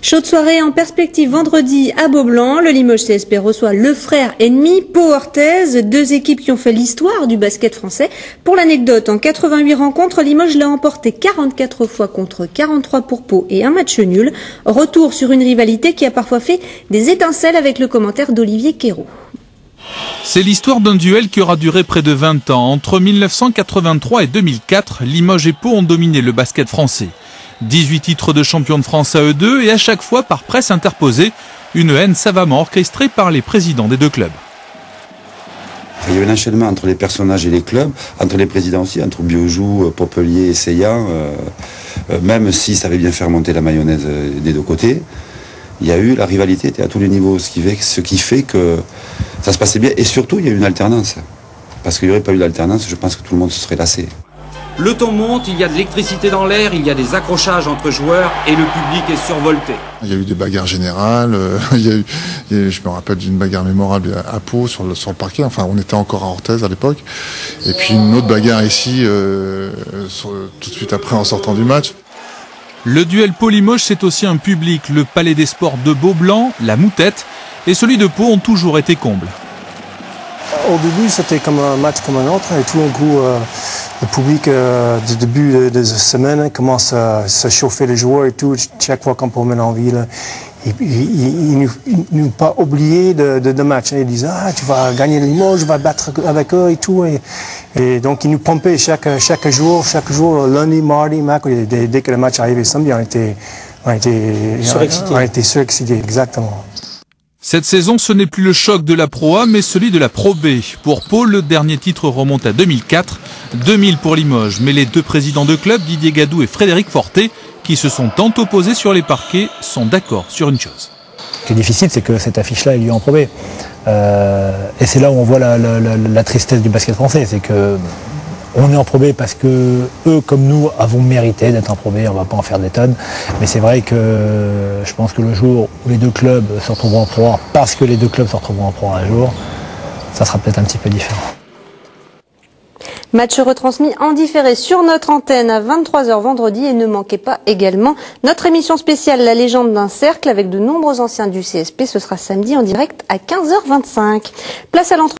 Chaude soirée en perspective vendredi à Beaublanc. Le Limoges CSP reçoit le frère ennemi Pau Orthez, deux équipes qui ont fait l'histoire du basket français. Pour l'anecdote, en 88 rencontres, Limoges l'a emporté 44 fois contre 43 pour Pau et un match nul. Retour sur une rivalité qui a parfois fait des étincelles avec le commentaire d'Olivier Quérault. C'est l'histoire d'un duel qui aura duré près de 20 ans. Entre 1983 et 2004, Limoges et Pau ont dominé le basket français. 18 titres de champion de France à eux deux et à chaque fois par presse interposée, une haine savamment orchestrée par les présidents des deux clubs. Il y a eu un enchaînement entre les personnages et les clubs, entre les présidents aussi, entre Biojou, Popelier et Seillan, même si ça avait bien fait remonter la mayonnaise des deux côtés. Il y a eu, la rivalité était à tous les niveaux, ce qui fait que ça se passait bien. Et surtout, il y a eu une alternance. Parce qu'il n'y aurait pas eu d'alternance, je pense que tout le monde se serait lassé. Le ton monte, il y a de l'électricité dans l'air, il y a des accrochages entre joueurs et le public est survolté. Il y a eu des bagarres générales, je me rappelle d'une bagarre mémorable à Pau sur le parquet, enfin on était encore à Orthez à l'époque. Et puis une autre bagarre ici, tout de suite après en sortant du match. Le duel Pau-Limoges, c'est aussi un public. Le Palais des Sports de Beaublanc, la Moutette et celui de Pau ont toujours été combles. Au début, c'était comme un match comme un autre. Et tout d'un coup, le public, du début de la semaine, commence à se chauffer les joueurs et tout. Chaque fois qu'on promène en ville, ils nous pas oublié de match. Ils disent tu vas gagner les Limoges, je vais battre avec eux et tout. Et donc ils nous pompaient chaque jour, lundi, mardi, mercredi. Dès que le match arrivait samedi, on était surexcités, exactement. Cette saison, ce n'est plus le choc de la Pro A, mais celui de la Pro B. Pour Pau, le dernier titre remonte à 2004, 2000 pour Limoges. Mais les deux présidents de club, Didier Gadou et Frédéric Fortet, qui se sont tant opposés sur les parquets, sont d'accord sur une chose. Ce qui est difficile, c'est que cette affiche-là ait lieu en Pro B. Et c'est là où on voit la tristesse du basket français, c'est que on est en Pro B parce que eux, comme nous, avons mérité d'être en Pro B, on ne va pas en faire des tonnes. Mais c'est vrai que je pense que le jour où les deux clubs se retrouveront en Pro A, parce que les deux clubs se retrouveront en Pro A un jour, ça sera peut-être un petit peu différent. Match retransmis en différé sur notre antenne à 23h vendredi et ne manquez pas également notre émission spéciale La légende d'un cercle avec de nombreux anciens du CSP. Ce sera samedi en direct à 15h25. Place à l'entrée.